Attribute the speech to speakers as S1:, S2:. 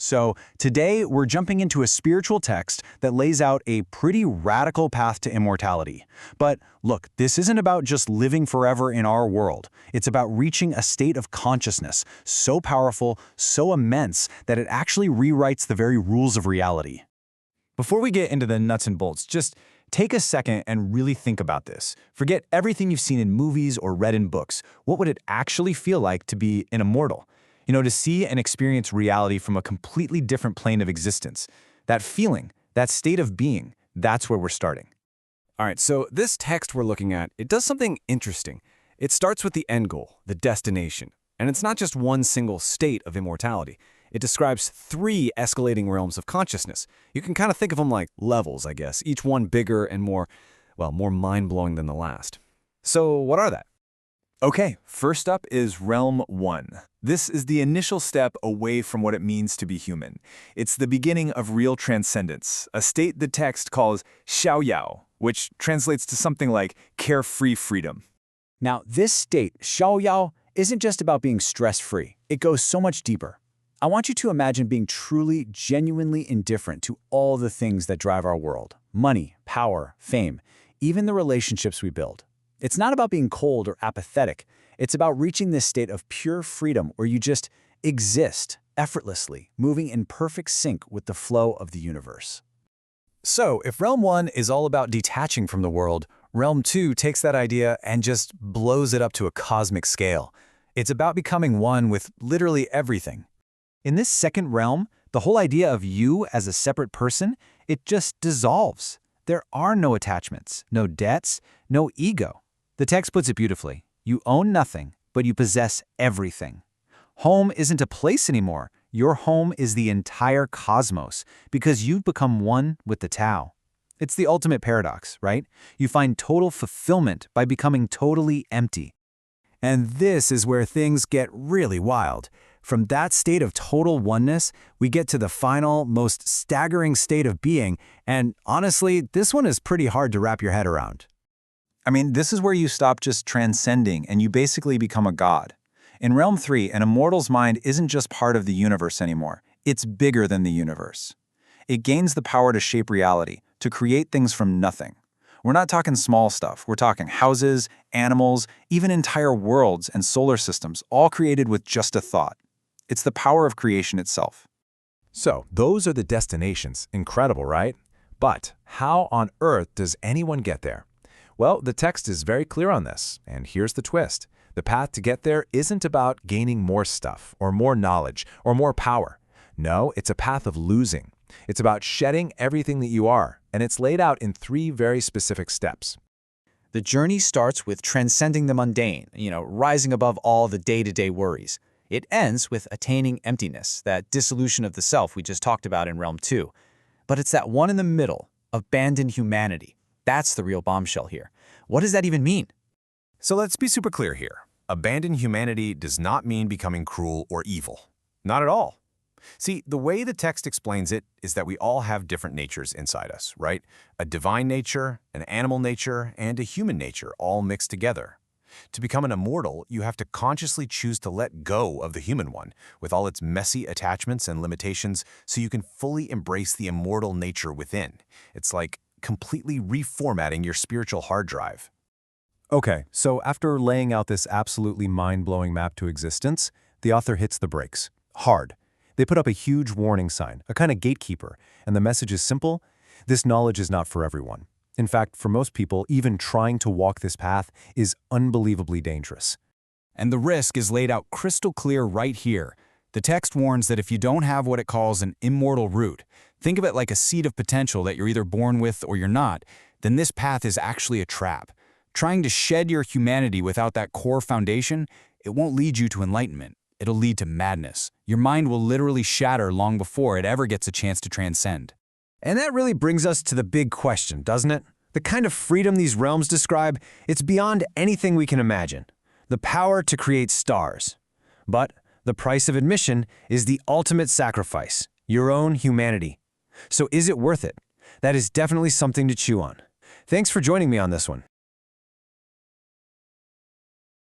S1: So today we're jumping into a spiritual text that lays out a pretty radical path to immortality. But look, this isn't about just living forever in our world. It's about reaching a state of consciousness so powerful, so immense, that it actually rewrites the very rules of reality.
S2: Before we get into the nuts and bolts, just take a second and really think about this. Forget everything you've seen in movies or read in books. What would it actually feel like to be an immortal? To see and experience reality from a completely different plane of existence. That feeling, that state of being, that's where we're starting.
S3: All right, so this text we're looking at, it does something interesting. It starts with the end goal, the destination. And it's not just one single state of immortality. It describes 3 escalating realms of consciousness. You can kind of think of them like levels, I guess, each one bigger and more mind-blowing than the last. So what are that?
S4: Okay, first up is Realm 1. This is the initial step away from what it means to be human. It's the beginning of real transcendence, a state the text calls xiaoyao, which translates to something like carefree freedom.
S1: Now, this state, xiaoyao, isn't just about being stress-free. It goes so much deeper. I want you to imagine being truly, genuinely indifferent to all the things that drive our world. Money, power, fame, even the relationships we build. It's not about being cold or apathetic. It's about reaching this state of pure freedom where you just exist effortlessly, moving in perfect sync with the flow of the universe.
S2: So, if Realm 1 is all about detaching from the world, Realm 2 takes that idea and just blows it up to a cosmic scale. It's about becoming one with literally everything. In this second realm, the whole idea of you as a separate person, it just dissolves. There are no attachments, no debts, no ego. The text puts it beautifully. You own nothing, but you possess everything. Home isn't a place anymore. Your home is the entire cosmos because you've become one with the Tao. It's the ultimate paradox, right? You find total fulfillment by becoming totally empty. And this is where things get really wild. From that state of total oneness, we get to the final, most staggering state of being, and honestly, this one is pretty hard to wrap your head around.
S5: I mean, this is where you stop just transcending and you basically become a god. In Realm 3, an immortal's mind isn't just part of the universe anymore. It's bigger than the universe. It gains the power to shape reality, to create things from nothing. We're not talking small stuff. We're talking houses, animals, even entire worlds and solar systems, all created with just a thought. It's the power of creation itself.
S6: So, those are the destinations. Incredible, right? But how on earth does anyone get there? Well, the text is very clear on this, and here's the twist. The path to get there isn't about gaining more stuff, or more knowledge, or more power. No, it's a path of losing. It's about shedding everything that you are, and it's laid out in 3 very specific steps.
S1: The journey starts with transcending the mundane, rising above all the day-to-day worries. It ends with attaining emptiness, that dissolution of the self we just talked about in Realm 2. But it's that one in the middle, abandoned humanity. That's the real bombshell here. What does that even mean?
S6: So let's be super clear here. Abandon humanity does not mean becoming cruel or evil. Not at all. See, the way the text explains it is that we all have different natures inside us, right? A divine nature, an animal nature, and a human nature all mixed together. To become an immortal, you have to consciously choose to let go of the human one, with all its messy attachments and limitations, so you can fully embrace the immortal nature within. It's like completely reformatting your spiritual hard drive.
S2: Okay, so after laying out this absolutely mind-blowing map to existence, the author hits the brakes. Hard. They put up a huge warning sign, a kind of gatekeeper, and the message is simple: this knowledge is not for everyone. In fact, for most people, even trying to walk this path is unbelievably dangerous.
S3: And the risk is laid out crystal clear right here. The text warns that if you don't have what it calls an immortal root, think of it like a seed of potential that you're either born with or you're not, then this path is actually a trap. Trying to shed your humanity without that core foundation, it won't lead you to enlightenment. It'll lead to madness. Your mind will literally shatter long before it ever gets a chance to transcend.
S2: And that really brings us to the big question, doesn't it? The kind of freedom these realms describe, it's beyond anything we can imagine. The power to create stars. But the price of admission is the ultimate sacrifice, your own humanity. So is it worth it? That is definitely something to chew on. Thanks for joining me on this one.